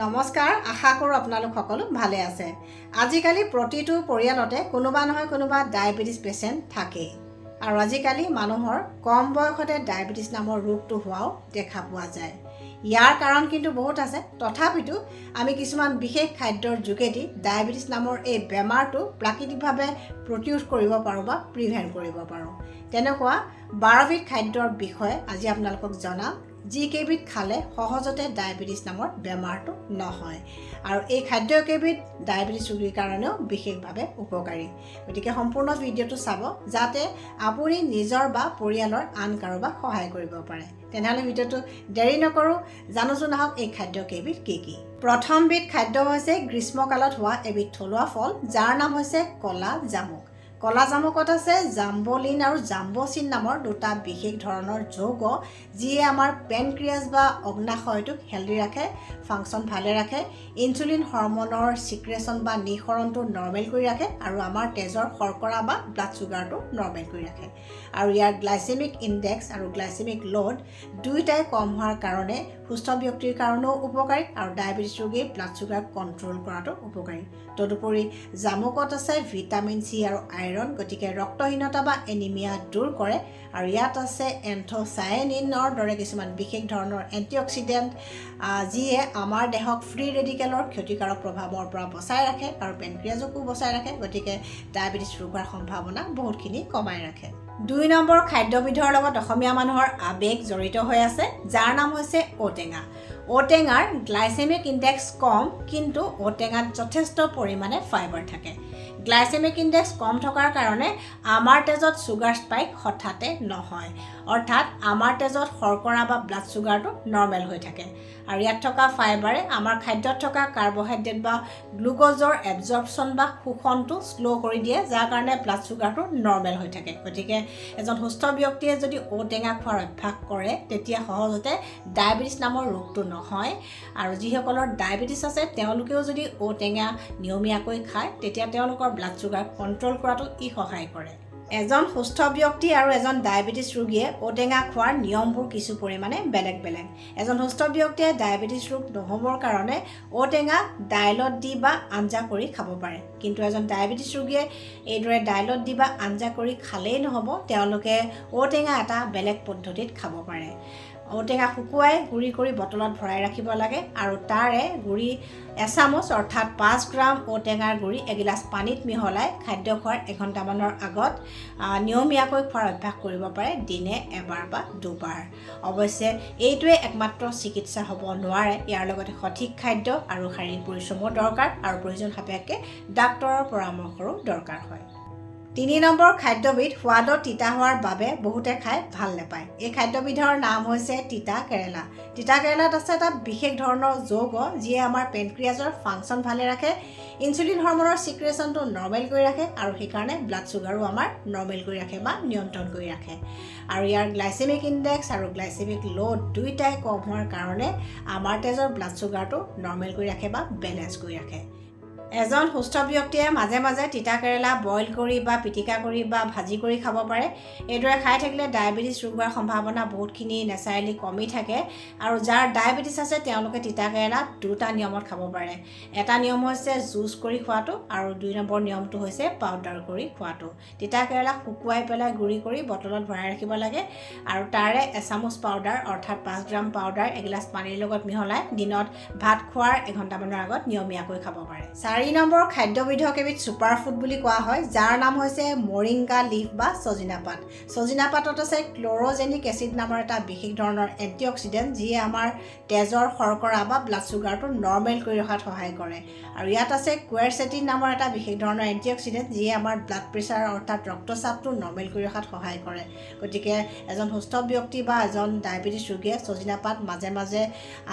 নমস্কাৰ, আশা কৰোঁ আপোনালোক সকলো ভালে আছে। আজিকালি প্ৰতিটো পৰিয়ালতে কোনোবা নহয় কোনোবা ডায়েবেটিছ পেচেণ্ট থাকেই। আৰু আজিকালি মানুহৰ কম বয়সতে ডায়েবেটিছ নামৰ ৰোগটো হোৱাও দেখা পোৱা যায়। ইয়াৰ কাৰণ কিন্তু বহুত আছে, তথাপিতো আমি কিছুমান বিশেষ খাদ্যৰ যোগেদি ডায়েবেটিছ নামৰ এই বেমাৰটো প্ৰাকৃতিকভাৱে প্ৰতিৰোধ কৰিব পাৰোঁ বা প্ৰিভেণ্ট কৰিব পাৰোঁ। তেনেকুৱা 12বিধ খাদ্যৰ বিষয়ে আজি আপোনালোকক জনাম, যিকেইবিধ খালে সহজতে ডায়েবেটিছ নামৰ বেমাৰটো নহয়। আৰু এই খাদ্যকেইবিধ ডায়েবেটিছ ৰোগীৰ কাৰণেও বিশেষভাৱে উপকাৰী। গতিকে সম্পূৰ্ণ ভিডিঅ'টো চাব, যাতে আপুনি নিজৰ বা পৰিয়ালৰ আন কাৰোবাক সহায় কৰিব পাৰে। তেনেহ'লে ভিডিঅ'টো দেৰি নকৰোঁ, জানোচোন আহক এই খাদ্যকেইবিধ কি কি। প্ৰথমবিধ খাদ্য হৈছে গ্ৰীষ্মকালত হোৱা এবিধ থলুৱা ফল, যাৰ নাম হৈছে ক'লা জামুক। ক'লা জামুকত আছে জাম্বলিন আৰু জাম্বচিন নামৰ দুটা বিশেষ ধৰণৰ যৌগ, যিয়ে আমাৰ পেনক্ৰিয়াছ বা অগ্নাশয়টোক হেল্ডি ৰাখে, ফাংচন ভালে ৰাখে, ইনচুলিন হৰমনৰ চিক্ৰেশ্যন বা নিঃসৰণটো নৰ্মেল কৰি ৰাখে আৰু আমাৰ তেজৰ শৰ্কৰা বা ব্লাড চুগাৰটো নৰ্মেল কৰি ৰাখে। আৰু ইয়াৰ গ্লাইচেমিক ইণ্ডেক্স আৰু গ্লাইচেমিক লোড দুয়োটাই কম হোৱাৰ কাৰণে সুস্থ ব্যক্তিৰ কাৰণেও উপকাৰী আৰু ডায়েবেটিছ ৰোগীৰ ব্লাড চুগাৰ কণ্ট্ৰল কৰাটো উপকাৰী। তদুপৰি জামুকত আছে ভিটামিন চি আৰু আইৰণ, গতিকে ৰক্তহীনতা বা এনিমিয়া দূৰ কৰে। আৰু ইয়াত আছে এন্থোচায়ানিনৰ দৰে কিছুমান বিশেষ ধৰণৰ এণ্টিঅক্সিডেণ্ট, যিয়ে আমাৰ দেহক ফ্ৰী ৰেডিকেলৰ ক্ষতিকাৰক প্ৰভাৱৰ পৰা বচাই ৰাখে আৰু পেনক্ৰিয়াজকো বচাই ৰাখে, গতিকে ডায়েবেটিছ ৰোগ হোৱাৰ সম্ভাৱনা বহুতখিনি কমাই ৰাখে। 2 নম্বৰ খাদ্যবিধৰ লগত অসমীয়া মানুহৰ আৱেগ জড়িত হৈ আছে, যাৰ নাম হৈছে ঔটেঙা। ঔটেঙাৰ গ্লাইচেমিক ইণ্ডেক্স কম, কিন্তু ঔটেঙাত যথেষ্ট পৰিমাণে ফাইবাৰ থাকে। গ্লাইচেমিক ইণ্ডেক্স কম থকাৰ কাৰণে আমাৰ তেজত চুগাৰ স্পাইক হঠাতে নহয়, অৰ্থাৎ আমাৰ তেজত শৰ্কৰা বা ব্লাড চুগাৰটো নৰ্মেল হৈ থাকে। আৰু ইয়াত থকা ফাইবাৰে আমাৰ খাদ্যত থকা কাৰ্বহাইড্ৰেট বা গ্লুক'জৰ এবজৰ্পশ্যন বা শোষণটো শ্ল' কৰি দিয়ে, যাৰ কাৰণে ব্লাড চুগাৰটো নৰ্মেল হৈ থাকে। গতিকে এজন সুস্থ ব্যক্তিয়ে যদি ঔটেঙা খোৱাৰ অভ্যাস কৰে, তেতিয়া সহজতে ডায়েবেটিছ নামৰ ৰোগটো নহয়। আৰু যিসকলৰ ডায়েবেটিছ আছে তেওঁলোকেও যদি ঔটেঙা নিয়মীয়াকৈ খায়, তেতিয়া তেওঁলোকৰ ব্লাড চুগাৰ কণ্ট্ৰল কৰাটো সহায় কৰে। এজন সুস্থ ব্যক্তি আৰু এজন ডায়েবেটিছ ৰোগীয়ে ঔটেঙা খোৱাৰ নিয়মবোৰ কিছু পৰিমাণে বেলেগ বেলেগ। এজন সুস্থ ব্যক্তিয়ে ডায়েবেটিছ ৰোগ নহ'বৰ কাৰণে ঔটেঙা দাইলত দি বা আঞ্জা কৰি খাব পাৰে, কিন্তু এজন ডায়েবেটিছ ৰোগীয়ে এইদৰে দাইলত দি বা আঞ্জা কৰি খালেই নহ'ব, তেওঁলোকে ঔটেঙা এটা বেলেগ পদ্ধতিত খাব পাৰে। ঔটেঙা শুকুৱাই গুড়ি কৰি বটলত ভৰাই ৰাখিব লাগে আৰু তাৰে গুড়ি এচামুচ অৰ্থাৎ 5 গ্ৰাম ঔটেঙাৰ গুড়ি এগিলাচ পানীত মিহলাই খাদ্য খোৱাৰ এঘণ্টামানৰ আগত নিয়মীয়াকৈ খোৱাৰ অভ্যাস কৰিব পাৰে, দিনে এবাৰ বা দুবাৰ। অৱশ্যে এইটোৱে একমাত্ৰ চিকিৎসা হ'ব নোৱাৰে, ইয়াৰ লগতে সঠিক খাদ্য আৰু শাৰীৰিক পৰিশ্ৰমো দৰকাৰ আৰু প্ৰয়োজন সাপেক্ষে ডাক্তৰৰ পৰামৰ্শৰো দৰকাৰ হয়। 3 নম্বৰ খাদ্যবিধ সোৱাদত তিতা হোৱাৰ বাবে বহুতে খাই ভাল নাপায়। এই খাদ্যবিধৰ নাম হৈছে তিতা কেৰেলা। তিতা কেৰেলাত আছে এটা বিশেষ ধৰণৰ যৌগ, যিয়ে আমাৰ পেনক্ৰিয়াজৰ ফাংচন ভালে ৰাখে, ইনচুলিন হৰমনৰ চিক্ৰেশ্যনটো নৰ্মেল কৰি ৰাখে আৰু সেইকাৰণে ব্লাড চুগাৰো আমাৰ নৰ্মেল কৰি ৰাখে বা নিয়ন্ত্ৰণ কৰি ৰাখে। আৰু ইয়াৰ গ্লাইচেমিক ইণ্ডেক্স আৰু গ্লাইচেমিক লোড দুয়োটাই কম হোৱাৰ কাৰণে আমাৰ তেজৰ ব্লাড চুগাৰটো নৰ্মেল কৰি ৰাখে বা বেলেঞ্চ কৰি ৰাখে। এজন সুস্থ ব্যক্তিয়ে মাজে মাজে তিতা কেৰেলা বইল কৰি বা পিটিকা কৰি বা ভাজি কৰি খাব পাৰে। এইদৰে খাই থাকিলে ডায়েবেটিছ ৰোগ হোৱাৰ সম্ভাৱনা বহুতখিনি নেচাৰেলি কমি থাকে। আৰু যাৰ ডায়েবেটিছ আছে তেওঁলোকে তিতা কেৰেলা 2টা নিয়মত খাব পাৰে। এটা নিয়ম হৈছে জুচ কৰি খোৱাটো আৰু 2 নম্বৰ নিয়মটো হৈছে পাউডাৰ কৰি খোৱাটো। তিতা কেৰেলা শুকুৱাই পেলাই গুড়ি কৰি বটলত ভৰাই ৰাখিব লাগে আৰু তাৰে এচামুচ পাউডাৰ অৰ্থাৎ 5 গ্ৰাম পাউডাৰ এগিলাচ পানীৰ লগত মিহলাই দিনত ভাত খোৱাৰ এঘণ্টামানৰ আগত নিয়মীয়াকৈ খাব পাৰে। 4 নম্বৰ খাদ্যবিধক এবিধ ছুপাৰ ফুড বুলি কোৱা হয়, যাৰ নাম হৈছে মৰিংগা লিফ বা ছজিনা পাত। ছজিনা পাতত আছে ক্ল'ৰজেনিক এচিড নামৰ এটা বিশেষ ধৰণৰ এণ্টিঅক্সিডেণ্ট, যিয়ে আমাৰ তেজৰ শৰ্কৰা বা ব্লাড চুগাৰটো নৰ্মেল কৰি ৰখাত সহায় কৰে। আৰু ইয়াত আছে কুৱেৰচেটিন নামৰ এটা বিশেষ ধৰণৰ এণ্টিঅক্সিডেণ্ট, যিয়ে আমাৰ ব্লাড প্ৰেছাৰ অৰ্থাৎ ৰক্তচাপটো নৰ্মেল কৰি ৰখাত সহায় কৰে। গতিকে এজন সুস্থ ব্যক্তি বা এজন ডায়েবেটিছ ৰোগীয়ে ছজিনা পাত মাজে মাজে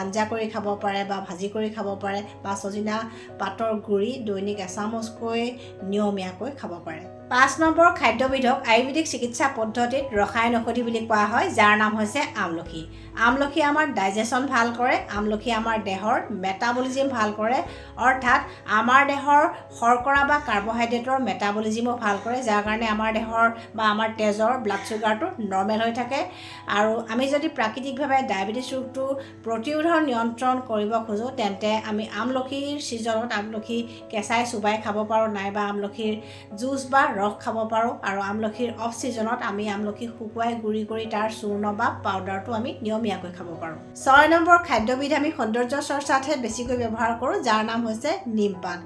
আঞ্জা কৰি খাব পাৰে বা ভাজি কৰি খাব পাৰে, বা ছজিনা পাতৰ গুড়ি দৈনিক এচামুচকৈ নিয়মীয়াকৈ খাব পাৰে। 5 নম্বৰ খাদ্যবিধক আয়ুৰ্বেদিক চিকিৎসা পদ্ধতিত ৰসায়ন ঔষধি বুলি কোৱা হয়, যাৰ নাম হৈছে আমলখি। আমলখি আমাৰ ডাইজেশ্যন ভাল কৰে, আমলখি আমাৰ দেহৰ মেটাবলিজিম ভাল কৰে, অৰ্থাৎ আমাৰ দেহৰ শৰ্কৰা বা কাৰ্বহাইড্ৰেটৰ মেটাবলিজিমো ভাল কৰে, যাৰ কাৰণে আমাৰ দেহৰ বা আমাৰ তেজৰ ব্লাড চুগাৰটো নৰ্মেল হৈ থাকে। আৰু আমি যদি প্ৰাকৃতিকভাৱে ডায়েবেটিছ ৰোগটো প্ৰতিৰোধৰ নিয়ন্ত্ৰণ কৰিব খোজোঁ তেন্তে আমি আমলখিৰ ছিজনত আমলখি কেঁচাই চুবাই খাব পাৰোঁ, নাইবা আমলখিৰ জুচ বা ৰস খাব পাৰোঁ। আৰু আমলখিৰ অফ ছিজনত আমি আমলখি শুকুৱাই গুড়ি কৰি তাৰ চূৰ্ণ বা পাউডাৰটো আমি নিয়মীয়াকৈ খাব পাৰোঁ। 6 নম্বৰ খাদ্যবিধ আমি সৌন্দৰ্য চৰ্চাতহে বেছিকৈ ব্যৱহাৰ কৰোঁ, যাৰ নাম হৈছে নিমপাত।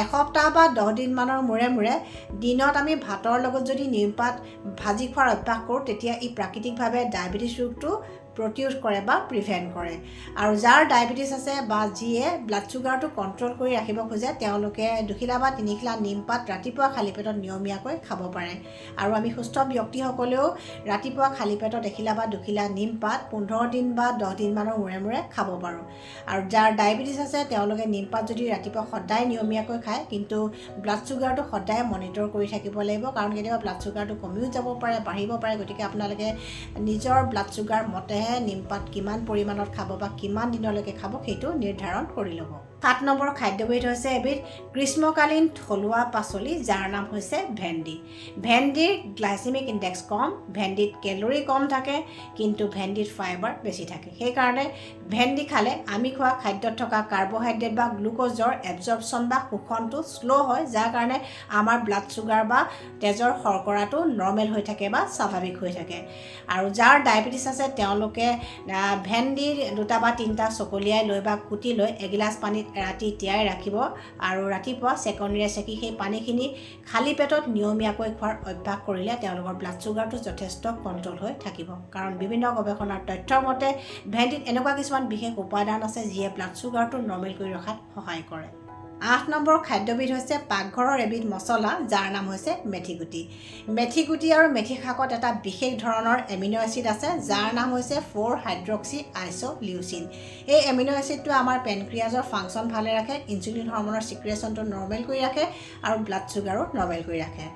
এসপ্তাহ বা 10 দিনমানৰ মূৰে মূৰে দিনত আমি ভাতৰ লগত যদি নিমপাত ভাজি খোৱাৰ অভ্যাস কৰোঁ তেতিয়া ই প্ৰাকৃতিকভাৱে ডায়েবেটিছ ৰোগটো প্ৰতিৰোধ কৰে বা প্ৰিভেণ্ট কৰে। আৰু যাৰ ডায়েবেটিছ আছে বা যিয়ে ব্লাড চুগাৰটো কণ্ট্ৰল কৰি ৰাখিব খোজে তেওঁলোকে 2 খিলা বা 3 খিলা নিমপাত ৰাতিপুৱা খালী পেটত নিয়মীয়াকৈ খাব পাৰে। আৰু আমি সুস্থ ব্যক্তিসকলেও ৰাতিপুৱা খালী পেটত 1 খিলা বা 2 খিলা নিমপাত 15 দিন বা 10 দিনমানৰ মূৰে মূৰে খাব পাৰোঁ। আৰু যাৰ ডায়েবেটিছ আছে তেওঁলোকে নিমপাত যদি ৰাতিপুৱা সদায় নিয়মীয়াকৈ খায়, কিন্তু ব্লাড চুগাৰটো সদায় মনিটৰ কৰি থাকিব লাগিব, কাৰণ কেতিয়াবা ব্লাড চুগাৰটো কমিও যাব পাৰে, বাঢ়িব পাৰে। গতিকে আপোনালোকে নিজৰ ব্লাড চুগাৰ মতেহে নিমপাত কিমান পৰিমাণত খাব বা কিমান দিনলৈকে খাব সেইটো নিৰ্ধাৰণ কৰি ল'ব। 7 নম্বৰ খাদ্যবিধ হৈছে এবিধ গ্ৰীষ্মকালীন থলুৱা পাচলি, যাৰ নাম হৈছে ভেন্দি। ভেন্দিৰ গ্লাইচেমিক ইণ্ডেক্স কম, ভেন্দিত কেলৰি কম থাকে, কিন্তু ভেন্দিত ফাইবাৰ বেছি থাকে। সেইকাৰণে ভেন্দি খালে আমি খোৱা খাদ্যত থকা কাৰ্বহাইড্ৰেট বা গ্লুক'জৰ এবজৰ্পশ্যন বা শোষণটো শ্ল' হয়, যাৰ কাৰণে আমাৰ ব্লাড চুগাৰ বা তেজৰ শৰ্কৰাটো নৰ্মেল হৈ থাকে বা স্বাভাৱিক হৈ থাকে। আৰু যাৰ ডায়েবেটিছ আছে তেওঁলোকে ভেন্দিৰ 2টা বা 3টা চকলিয়াই লৈ বা কুটি লৈ এগিলাচ পানীত ৰাতি তিয়াই ৰাখিব আৰু ৰাতিপুৱা চেকনিৰে চেকি সেই পানীখিনি খালী পেটত নিয়মীয়াকৈ খোৱাৰ অভ্যাস কৰিলে তেওঁলোকৰ ব্লাড চুগাৰটো যথেষ্ট কণ্ট্ৰল হৈ থাকিব। কাৰণ বিভিন্ন গৱেষণাৰ তথ্যৰ মতে ভেন্দিত এনেকুৱা কিছুমান বিশেষ উপাদান আছে যিয়ে ব্লাড চুগাৰটো নৰ্মেল কৰি ৰখাত সহায় কৰে। 8 নম্বৰ খাদ্যবিধ হৈছে পাকঘৰৰ এবিধ মছলা, যাৰ নাম হৈছে মেথিগুটি। মেথিগুটি আৰু মেথি শাকত এটা বিশেষ ধৰণৰ এমিনো এচিড আছে, যাৰ নাম হৈছে 4-হাইড্ৰক্সি আইচ'লিউচিন। এই এমিনো এচিডটোৱে আমাৰ পেনক্ৰিয়াজৰ ফাংচন ভালে ৰাখে, ইনচুলিন হৰমনৰ চিক্ৰেশ্যনটো নৰ্মেল কৰি ৰাখে আৰু ব্লাড চুগাৰো নৰ্মেল কৰি ৰাখে।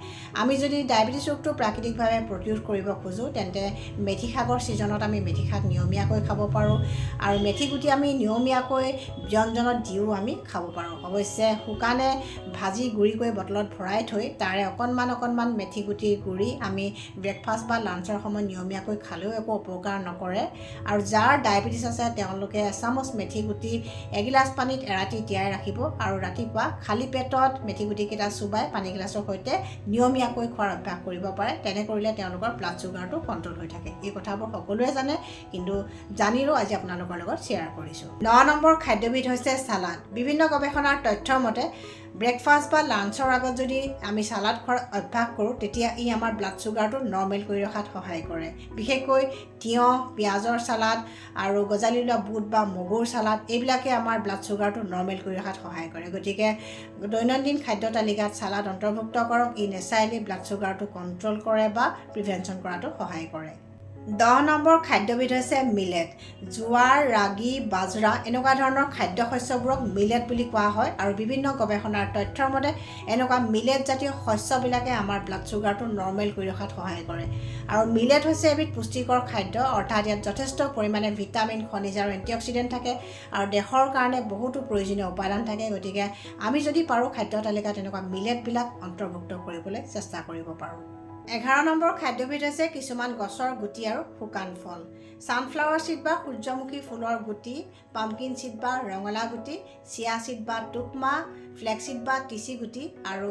আমি যদি ডায়েবেটিছ ৰোগটো প্ৰাকৃতিকভাৱে প্ৰতিৰোধ কৰিব খোজোঁ তেন্তে মেথি শাকৰ ছিজনত আমি মেথি শাক নিয়মীয়াকৈ খাব পাৰোঁ। আৰু মেথিগুটি আমি নিয়মীয়াকৈ ব্যঞ্জনত দিও আমি খাব পাৰোঁ। অৱশ্যে শুকানে ভাজি গুড়ি কৰি বটলত ভৰাই থৈ তাৰে অকণমান মেথিগুটিৰ গুড়ি আমি ব্ৰেকফাষ্ট বা লাঞ্চৰ সময়ত নিয়মীয়াকৈ খালেও একো অপকাৰ নকৰে। আৰু যাৰ ডায়েবেটিছ আছে তেওঁলোকে এচামুচ মেথিগুটি এগিলাচ পানীত এৰাতি তিয়াই ৰাখিব আৰু ৰাতিপুৱা খালী পেটত মেথিগুটিকেইটা চুবাই পানী গিলাচৰ সৈতে নিয়মীয়াকৈ খোৱাৰ অভ্যাস কৰিব পাৰে। তেনে কৰিলে তেওঁলোকৰ ব্লাড চুগাৰটো কণ্ট্ৰল হৈ থাকে। এই কথাবোৰ সকলোৱে জানে, কিন্তু জানিলেও আজি আপোনালোকৰ লগত শ্বেয়াৰ কৰিছোঁ। 9 নম্বৰ খাদ্যবিধ হৈছে চালাড। বিভিন্ন গৱেষণাৰ তথ্যৰ মতে ব্ৰেকফাষ্ট বা লাঞ্চৰ আগত যদি আমি চালাড খোৱাৰ অভ্যাস কৰোঁ তেতিয়া ই আমাৰ ব্লাড চুগাৰটো নৰ্মেল কৰি ৰখাত সহায় কৰে। বিশেষকৈ তিয়ঁহ, পিঁয়াজৰ চালাড আৰু গজালি ওলোৱা বুট বা মগুৰ চালাড এইবিলাকে আমাৰ ব্লাড চুগাৰটো নৰ্মেল কৰি ৰখাত সহায় কৰে। গতিকে দৈনন্দিন খাদ্য তালিকাত চালাড অন্তৰ্ভুক্ত কৰক। ই নেচাৰেলি ব্লাড চুগাৰটো কণ্ট্ৰল কৰে বা প্ৰিভেনশ্যন কৰাটো সহায় কৰে। 10 নম্বৰ খাদ্যবিধ হৈছে মিলেট। জোৱাৰ, ৰাগি, বাজৰা এনেকুৱা ধৰণৰ খাদ্য শস্যবোৰক মিলেট বুলি কোৱা হয়। আৰু বিভিন্ন গৱেষণাৰ তথ্যৰ মতে এনেকুৱা মিলেট জাতীয় শস্যবিলাকে আমাৰ ব্লাড চুগাৰটো নৰ্মেল কৰি ৰখাত সহায় কৰে। আৰু মিলেট হৈছে এবিধ পুষ্টিকৰ খাদ্য, অৰ্থাৎ ইয়াত যথেষ্ট পৰিমাণে ভিটামিন, খনিজ আৰু এণ্টিঅক্সিডেণ্ট থাকে আৰু দেহৰ কাৰণে বহুতো প্ৰয়োজনীয় উপাদান থাকে। গতিকে আমি যদি পাৰোঁ খাদ্য তালিকাত এনেকুৱা মিলেটবিলাক অন্তৰ্ভুক্ত কৰিবলৈ চেষ্টা কৰিব পাৰোঁ। 11 নম্বৰ খাদ্যবিধ হৈছে কিছুমান গছৰ গুটি আৰু শুকান ফল। ছানফ্লাৱাৰ চিড বা সূৰ্যমুখী ফুলৰ গুটি, পাম্পকিন চিড বা ৰঙালা গুটি, চিয়া চিড বা টুকমা, ফ্লেক্সিড বা তিচি গুটি আৰু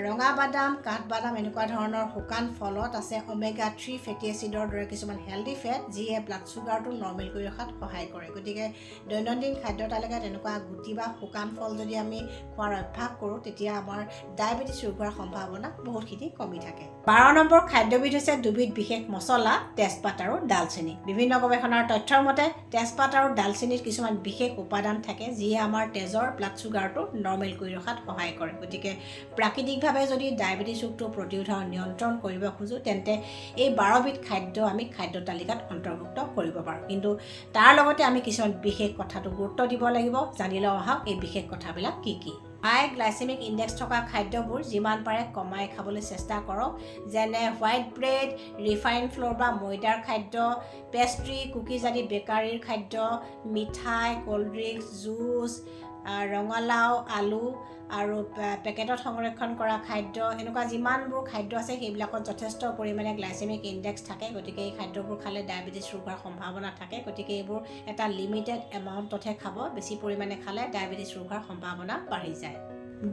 ৰঙা বাদাম, কাঠবাদাম এনেকুৱা ধৰণৰ শুকান ফলত আছে ওমেগা 3 ফেটি এচিডৰ দৰে কিছুমান হেল্ডি ফেট, যিয়ে ব্লাড চুগাৰটো নৰ্মেল কৰি ৰখাত সহায় কৰে। গতিকে দৈনন্দিন খাদ্য তালিকাত এনেকুৱা গুটি বা শুকান ফল যদি আমি খোৱাৰ অভ্যাস কৰোঁ তেতিয়া আমাৰ ডায়েবেটিছ ৰোগ হোৱাৰ সম্ভাৱনা বহুতখিনি কমি থাকে। 12 নম্বৰ খাদ্যবিধ হৈছে দুবিধ বিশেষ মছলা, তেজপাত আৰু ডালচেনি। বিভিন্ন গৱেষণাৰ তথ্যৰ মতে তেজপাত আৰু ডালচেনিত কিছুমান বিশেষ উপাদান থাকে যিয়ে আমাৰ তেজৰ ব্লাড চুগাৰটো নৰ্মেল কৰি ৰখাত সহায় কৰে। গতিকে প্ৰাকৃতিকভাৱে যদি ডায়েবেটিছ ৰোগটো প্ৰতিৰোধ আৰু নিয়ন্ত্ৰণ কৰিব খোজোঁ তেন্তে এই 12বিধ খাদ্য আমি খাদ্য তালিকাত অন্তৰ্ভুক্ত কৰিব পাৰোঁ। কিন্তু তাৰ লগতে আমি কিছুমান বিশেষ কথাটো গুৰুত্ব দিব লাগিব। জানি লওঁ আহক এই বিশেষ কথাবিলাক কি কি। হাই গ্লাইচেমিক ইণ্ডেক্স থকা খাদ্যবোৰ যিমান পাৰে কমাই খাবলৈ চেষ্টা কৰক, যেনে হোৱাইট ব্ৰেড, ৰিফাইন ফ্ল'ৰ বা ময়দাৰ খাদ্য, পেষ্ট্ৰি, কুকিজ আদি বেকাৰীৰ খাদ্য, মিঠাই, ক'ল্ড ড্ৰিংকছ, জুচ, ৰঙালাও, আলু আৰু পেকেটত সংৰক্ষণ কৰা খাদ্য, এনেকুৱা যিমানবোৰ খাদ্য আছে সেইবিলাকত যথেষ্ট পৰিমাণে গ্লাইচেমিক ইণ্ডেক্স থাকে। গতিকে এই খাদ্যবোৰ খালে ডায়েবেটিছ ৰোগ হোৱাৰ সম্ভাৱনা থাকে। গতিকে এইবোৰ এটা লিমিটেড এমাউণ্টতহে খাব, বেছি পৰিমাণে খালে ডায়েবেটিছ ৰোগ হোৱাৰ সম্ভাৱনা বাঢ়ি যায়।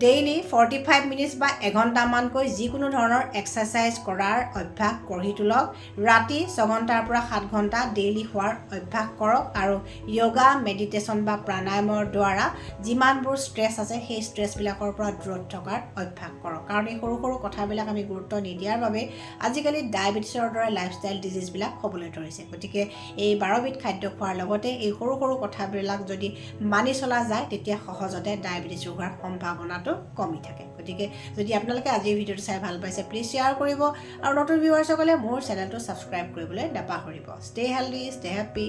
ডেইলি 45 মিনিটছ বা এঘণ্টামানকৈ যিকোনো ধৰণৰ এক্সাৰচাইজ কৰাৰ অভ্যাস গঢ়ি তোলক। ৰাতি 6 ঘণ্টাৰ পৰা 7 ঘণ্টা ডেইলি শোৱাৰ অভ্যাস কৰক আৰু য়োগা, মেডিটেশ্যন বা প্ৰাণায়ামৰ দ্বাৰা যিমানবোৰ ষ্ট্ৰেছ আছে সেই ষ্ট্ৰেছবিলাকৰ পৰা দূৰত থকাৰ অভ্যাস কৰক। কাৰণ এই সৰু সৰু কথাবিলাক আমি গুৰুত্ব নিদিয়াৰ বাবে আজিকালি ডায়েবেটিছৰ দৰে লাইফষ্টাইল ডিজিজবিলাক হ'বলৈ ধৰিছে। গতিকে এই 12বিধ খাদ্য খোৱাৰ লগতে এই সৰু সৰু কথাবিলাক যদি মানি চলা যায় তেতিয়া সহজতে ডায়েবেটিছ ৰোগ হোৱাৰ সম্ভাৱনাটো কমি থাকে। গতিকে যদি আপোনালোকে আজিৰ ভিডিঅ'টো চাই ভাল পাইছে প্লিজ শ্বেয়াৰ কৰিব আৰু নতুন ভিউৱাৰ্ছসকলে মোৰ চেনেলটো ছাবস্ক্ৰাইব কৰিবলৈ নাপাহৰিব। Stay healthy, stay happy.